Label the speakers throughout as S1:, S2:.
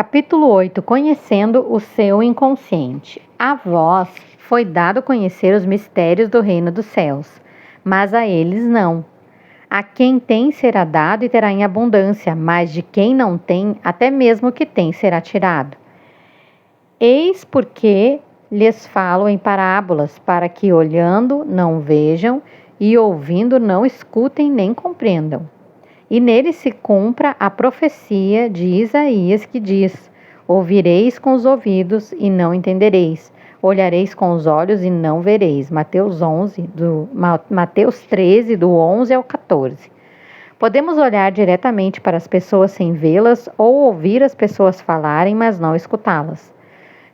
S1: Capítulo 8. Conhecendo o seu inconsciente. A vós foi dado conhecer os mistérios do reino dos céus, mas a eles não. A quem tem será dado e terá em abundância, mas de quem não tem, até mesmo o que tem será tirado. Eis porque lhes falo em parábolas, para que olhando não vejam e ouvindo não escutem nem compreendam. E nele se cumpra a profecia de Isaías que diz: ouvireis com os ouvidos e não entendereis, olhareis com os olhos e não vereis. Mateus 13, do 11 ao 14. Podemos olhar diretamente para as pessoas sem vê-las ou ouvir as pessoas falarem, mas não escutá-las.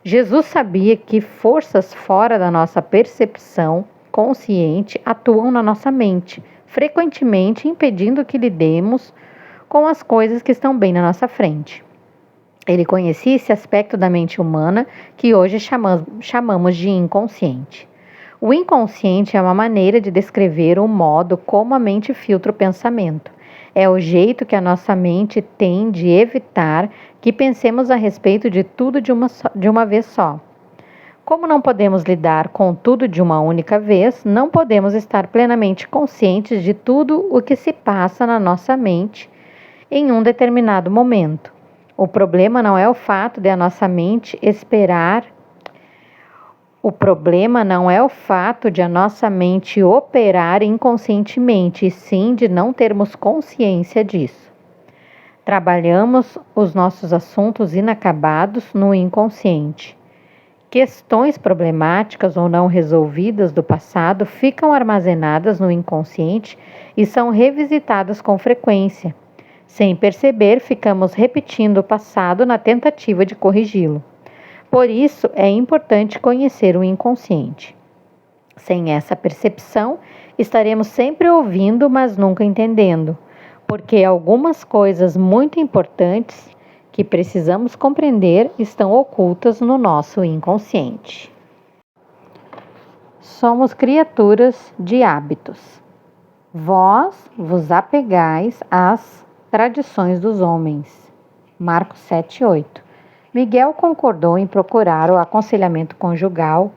S1: Jesus sabia que forças fora da nossa percepção consciente atuam na nossa mente, frequentemente impedindo que lidemos com as coisas que estão bem na nossa frente. Ele conhecia esse aspecto da mente humana que hoje chamamos de inconsciente. O inconsciente é uma maneira de descrever o modo como a mente filtra o pensamento. É o jeito que a nossa mente tem de evitar que pensemos a respeito de tudo de uma vez só. Como não podemos lidar com tudo de uma única vez, não podemos estar plenamente conscientes de tudo o que se passa na nossa mente em um determinado momento. O problema não é o fato de a nossa mente operar inconscientemente, e sim de não termos consciência disso. Trabalhamos os nossos assuntos inacabados no inconsciente. Questões problemáticas ou não resolvidas do passado ficam armazenadas no inconsciente e são revisitadas com frequência. Sem perceber, ficamos repetindo o passado na tentativa de corrigi-lo. Por isso, é importante conhecer o inconsciente. Sem essa percepção, estaremos sempre ouvindo, mas nunca entendendo, porque algumas coisas muito importantes que precisamos compreender estão ocultas no nosso inconsciente. Somos criaturas de hábitos. Vós vos apegais às tradições dos homens. Marcos 7:8. Miguel concordou em procurar o aconselhamento conjugal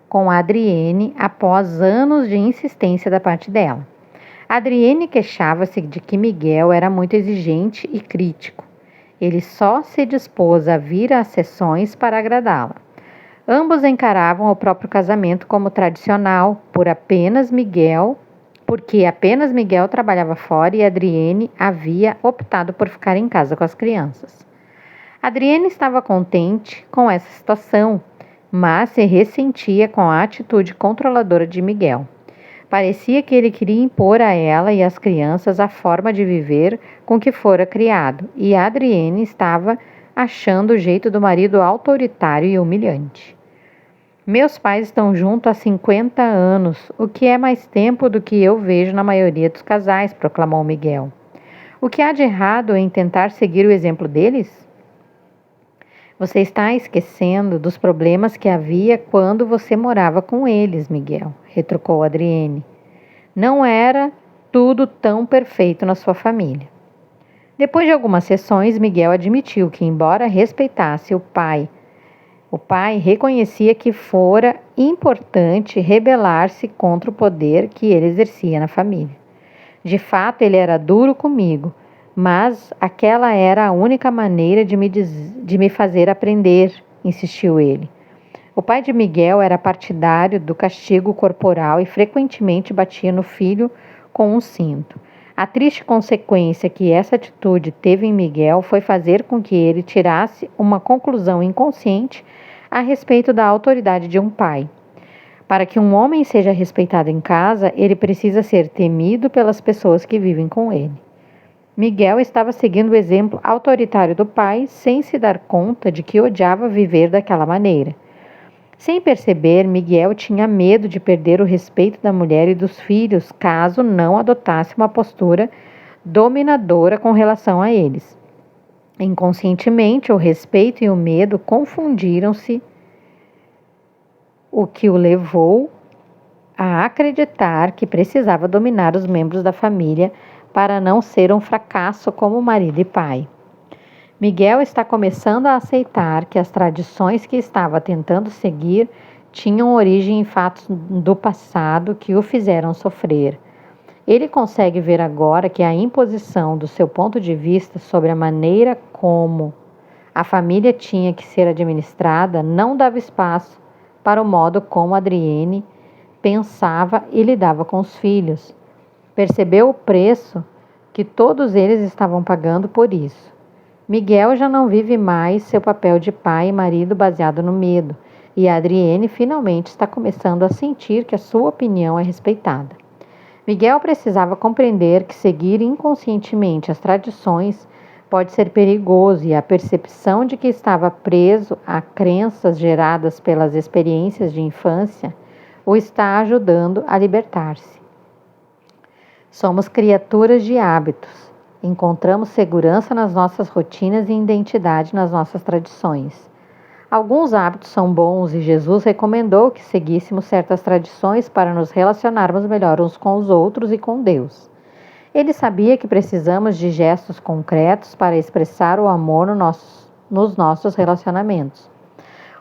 S1: com Adriene após anos de insistência da parte dela. Adriene queixava-se de que Miguel era muito exigente e crítico. Ele só se dispôs a vir às sessões para agradá-la. Ambos encaravam o próprio casamento como tradicional, porque apenas Miguel trabalhava fora e Adriene havia optado por ficar em casa com as crianças. Adriene estava contente com essa situação, mas se ressentia com a atitude controladora de Miguel. Parecia que ele queria impor a ela e às crianças a forma de viver com que fora criado, e Adriene estava achando o jeito do marido autoritário e humilhante. Meus pais estão juntos há 50 anos, o que é mais tempo do que eu vejo na maioria dos casais, proclamou Miguel. O que há de errado em tentar seguir o exemplo deles? Você está esquecendo dos problemas que havia quando você morava com eles, Miguel, retrucou Adriene. Não era tudo tão perfeito na sua família. Depois de algumas sessões, Miguel admitiu que, embora respeitasse o pai reconhecia que fora importante rebelar-se contra o poder que ele exercia na família. De fato, ele era duro comigo, mas aquela era a única maneira de me fazer aprender, insistiu ele. O pai de Miguel era partidário do castigo corporal e frequentemente batia no filho com um cinto. A triste consequência que essa atitude teve em Miguel foi fazer com que ele tirasse uma conclusão inconsciente a respeito da autoridade de um pai. Para que um homem seja respeitado em casa, ele precisa ser temido pelas pessoas que vivem com ele. Miguel estava seguindo o exemplo autoritário do pai sem se dar conta de que odiava viver daquela maneira. Sem perceber, Miguel tinha medo de perder o respeito da mulher e dos filhos caso não adotasse uma postura dominadora com relação a eles. Inconscientemente, o respeito e o medo confundiram-se, o que o levou a acreditar que precisava dominar os membros da família para não ser um fracasso como marido e pai. Miguel está começando a aceitar que as tradições que estava tentando seguir tinham origem em fatos do passado que o fizeram sofrer. Ele consegue ver agora que a imposição do seu ponto de vista sobre a maneira como a família tinha que ser administrada não dava espaço para o modo como Adriene pensava e lidava com os filhos. Percebeu o preço que todos eles estavam pagando por isso. Miguel já não vive mais seu papel de pai e marido baseado no medo, e a Adriene finalmente está começando a sentir que a sua opinião é respeitada. Miguel precisava compreender que seguir inconscientemente as tradições pode ser perigoso e a percepção de que estava preso a crenças geradas pelas experiências de infância o está ajudando a libertar-se. Somos criaturas de hábitos. Encontramos segurança nas nossas rotinas e identidade nas nossas tradições. Alguns hábitos são bons e Jesus recomendou que seguíssemos certas tradições para nos relacionarmos melhor uns com os outros e com Deus. Ele sabia que precisamos de gestos concretos para expressar o amor nos nossos relacionamentos.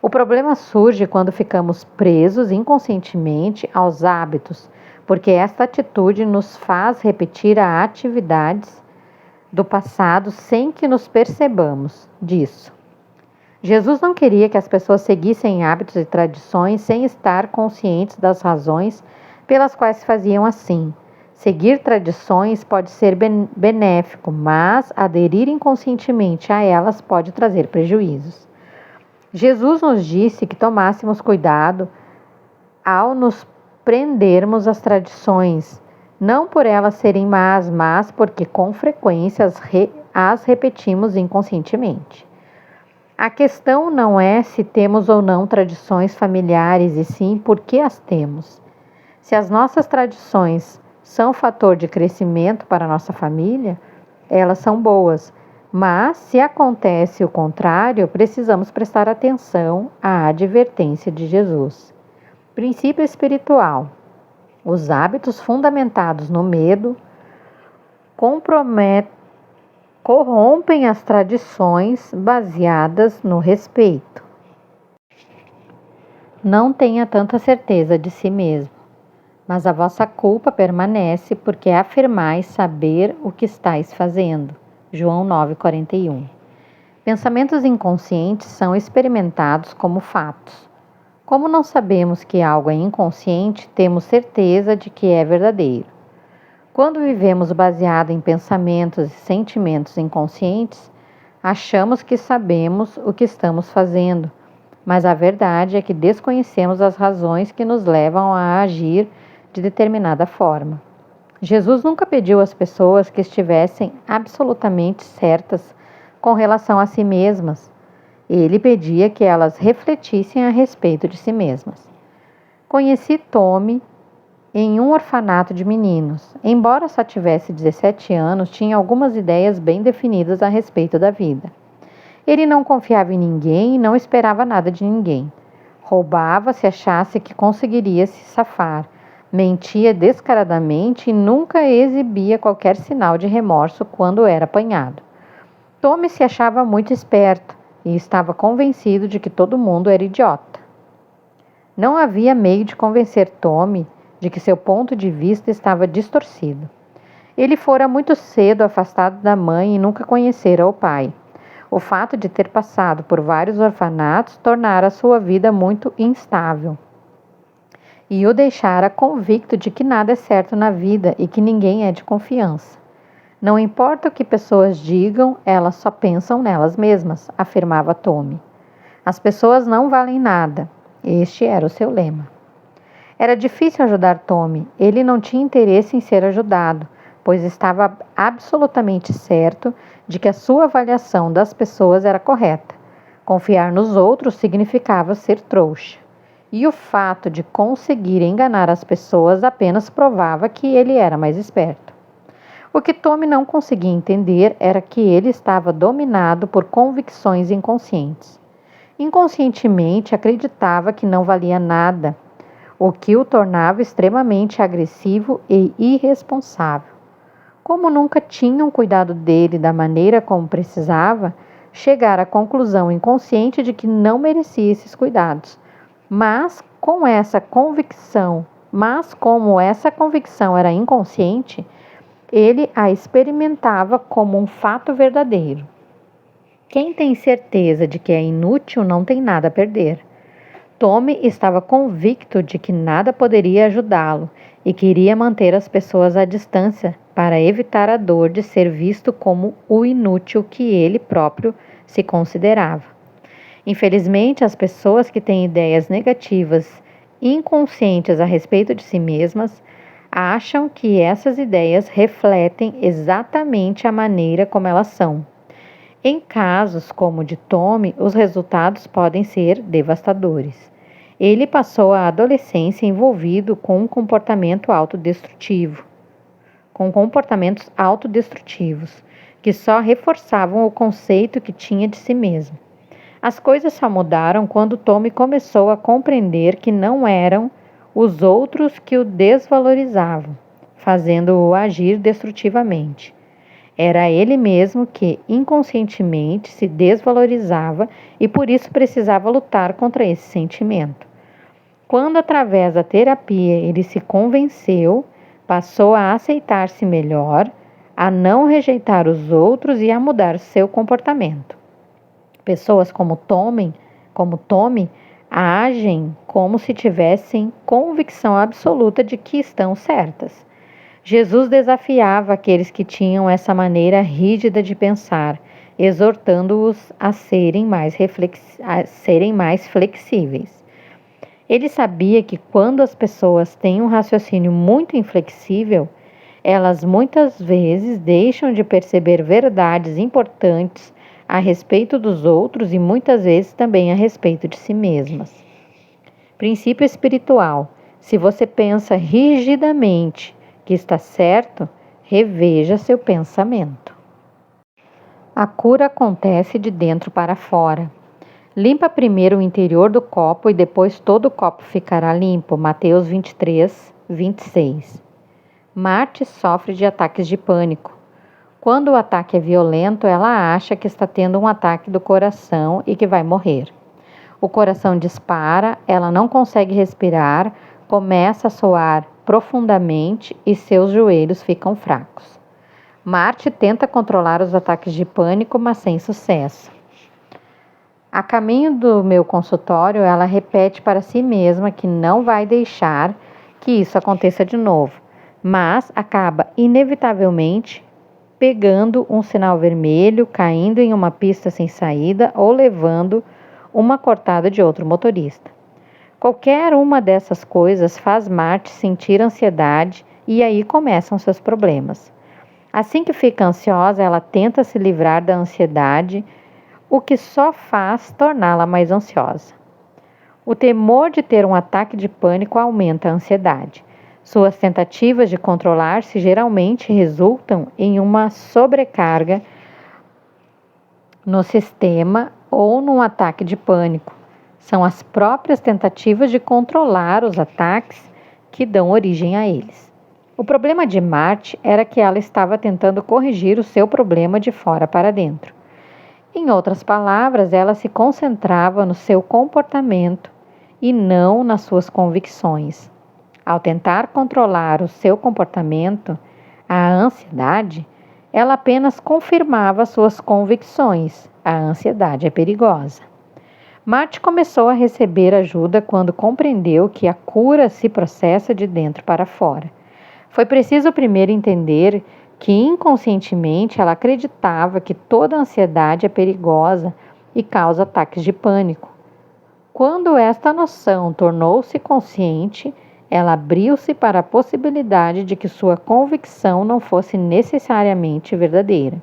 S1: O problema surge quando ficamos presos inconscientemente aos hábitos, porque esta atitude nos faz repetir as atividades do passado sem que nos percebamos disso. Jesus não queria que as pessoas seguissem hábitos e tradições sem estar conscientes das razões pelas quais faziam assim. Seguir tradições pode ser benéfico, mas aderir inconscientemente a elas pode trazer prejuízos. Jesus nos disse que tomássemos cuidado ao nos prendermos às tradições, não por elas serem más, mas porque com frequência as repetimos inconscientemente. A questão não é se temos ou não tradições familiares, e sim por que as temos. Se as nossas tradições são fator de crescimento para a nossa família, elas são boas, mas se acontece o contrário, precisamos prestar atenção à advertência de Jesus. Princípio espiritual. Os hábitos fundamentados no medo corrompem as tradições baseadas no respeito. Não tenha tanta certeza de si mesmo, mas a vossa culpa permanece porque afirmais saber o que estáis fazendo. João 9,41. Pensamentos inconscientes são experimentados como fatos. Como não sabemos que algo é inconsciente, temos certeza de que é verdadeiro. Quando vivemos baseado em pensamentos e sentimentos inconscientes, achamos que sabemos o que estamos fazendo, mas a verdade é que desconhecemos as razões que nos levam a agir de determinada forma. Jesus nunca pediu às pessoas que estivessem absolutamente certas com relação a si mesmas. Ele pedia que elas refletissem a respeito de si mesmas. Conheci Tommy em um orfanato de meninos. Embora só tivesse 17 anos, tinha algumas ideias bem definidas a respeito da vida. Ele não confiava em ninguém e não esperava nada de ninguém. Roubava se achasse que conseguiria se safar. Mentia descaradamente e nunca exibia qualquer sinal de remorso quando era apanhado. Tommy se achava muito esperto e estava convencido de que todo mundo era idiota. Não havia meio de convencer Tommy de que seu ponto de vista estava distorcido. Ele fora muito cedo afastado da mãe e nunca conhecera o pai. O fato de ter passado por vários orfanatos tornara sua vida muito instável e o deixara convicto de que nada é certo na vida e que ninguém é de confiança. Não importa o que pessoas digam, elas só pensam nelas mesmas, afirmava Tommy. As pessoas não valem nada. Este era o seu lema. Era difícil ajudar Tommy. Ele não tinha interesse em ser ajudado, pois estava absolutamente certo de que a sua avaliação das pessoas era correta. Confiar nos outros significava ser trouxa. E o fato de conseguir enganar as pessoas apenas provava que ele era mais esperto. O que Tommy não conseguia entender era que ele estava dominado por convicções inconscientes. Inconscientemente acreditava que não valia nada, o que o tornava extremamente agressivo e irresponsável. Como nunca tinham cuidado dele da maneira como precisava, chegar à conclusão inconsciente de que não merecia esses cuidados. Mas como essa convicção era inconsciente, ele a experimentava como um fato verdadeiro. Quem tem certeza de que é inútil não tem nada a perder. Tommy estava convicto de que nada poderia ajudá-lo e queria manter as pessoas à distância para evitar a dor de ser visto como o inútil que ele próprio se considerava. Infelizmente, as pessoas que têm ideias negativas inconscientes a respeito de si mesmas acham que essas ideias refletem exatamente a maneira como elas são. Em casos como o de Tommy, os resultados podem ser devastadores. Ele passou a adolescência envolvido com comportamentos autodestrutivos, que só reforçavam o conceito que tinha de si mesmo. As coisas só mudaram quando Tommy começou a compreender que não eram os outros que o desvalorizavam, fazendo-o agir destrutivamente. Era ele mesmo que, inconscientemente, se desvalorizava e por isso precisava lutar contra esse sentimento. Quando, através da terapia, ele se convenceu, passou a aceitar-se melhor, a não rejeitar os outros e a mudar seu comportamento. Pessoas como Tommy agem como se tivessem convicção absoluta de que estão certas. Jesus desafiava aqueles que tinham essa maneira rígida de pensar, exortando-os a serem mais flexíveis. Ele sabia que quando as pessoas têm um raciocínio muito inflexível, elas muitas vezes deixam de perceber verdades importantes a respeito dos outros e muitas vezes também a respeito de si mesmas. Princípio espiritual: se você pensa rigidamente que está certo, reveja seu pensamento. A cura acontece de dentro para fora. Limpa primeiro o interior do copo e depois todo o copo ficará limpo. Mateus 23, 26. Marty sofre de ataques de pânico. Quando o ataque é violento, ela acha que está tendo um ataque do coração e que vai morrer. O coração dispara, ela não consegue respirar, começa a suar profundamente e seus joelhos ficam fracos. Marty tenta controlar os ataques de pânico, mas sem sucesso. A caminho do meu consultório, ela repete para si mesma que não vai deixar que isso aconteça de novo, mas acaba inevitavelmente pegando um sinal vermelho, caindo em uma pista sem saída ou levando uma cortada de outro motorista. Qualquer uma dessas coisas faz Marty sentir ansiedade e aí começam seus problemas. Assim que fica ansiosa, ela tenta se livrar da ansiedade, o que só faz torná-la mais ansiosa. O temor de ter um ataque de pânico aumenta a ansiedade. Suas tentativas de controlar-se geralmente resultam em uma sobrecarga no sistema ou num ataque de pânico. São as próprias tentativas de controlar os ataques que dão origem a eles. O problema de Marty era que ela estava tentando corrigir o seu problema de fora para dentro. Em outras palavras, ela se concentrava no seu comportamento e não nas suas convicções. Ao tentar controlar o seu comportamento, a ansiedade, ela apenas confirmava suas convicções. A ansiedade é perigosa. Marty começou a receber ajuda quando compreendeu que a cura se processa de dentro para fora. Foi preciso primeiro entender que inconscientemente ela acreditava que toda ansiedade é perigosa e causa ataques de pânico. Quando esta noção tornou-se consciente, ela abriu-se para a possibilidade de que sua convicção não fosse necessariamente verdadeira.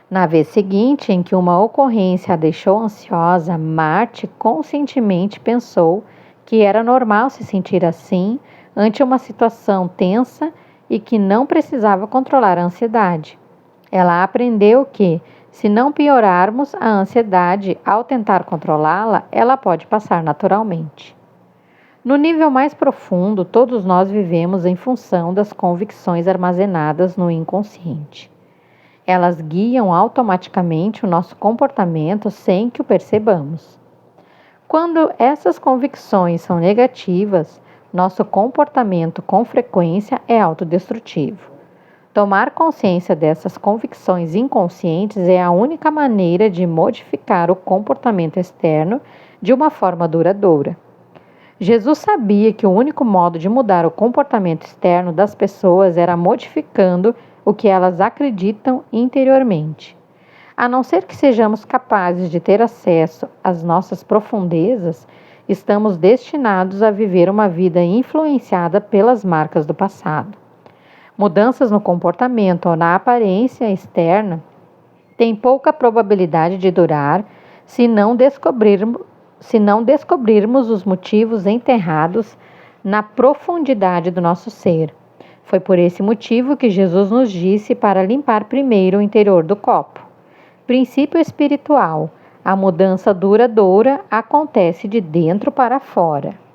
S1: Na vez seguinte, em que uma ocorrência a deixou ansiosa, Marty conscientemente pensou que era normal se sentir assim ante uma situação tensa e que não precisava controlar a ansiedade. Ela aprendeu que, se não piorarmos a ansiedade ao tentar controlá-la, ela pode passar naturalmente. No nível mais profundo, todos nós vivemos em função das convicções armazenadas no inconsciente. Elas guiam automaticamente o nosso comportamento sem que o percebamos. Quando essas convicções são negativas, nosso comportamento com frequência é autodestrutivo. Tomar consciência dessas convicções inconscientes é a única maneira de modificar o comportamento externo de uma forma duradoura. Jesus sabia que o único modo de mudar o comportamento externo das pessoas era modificando o que elas acreditam interiormente. A não ser que sejamos capazes de ter acesso às nossas profundezas, estamos destinados a viver uma vida influenciada pelas marcas do passado. Mudanças no comportamento ou na aparência externa têm pouca probabilidade de durar se não descobrirmos os motivos enterrados na profundidade do nosso ser. Foi por esse motivo que Jesus nos disse para limpar primeiro o interior do copo. Princípio espiritual: a mudança duradoura acontece de dentro para fora.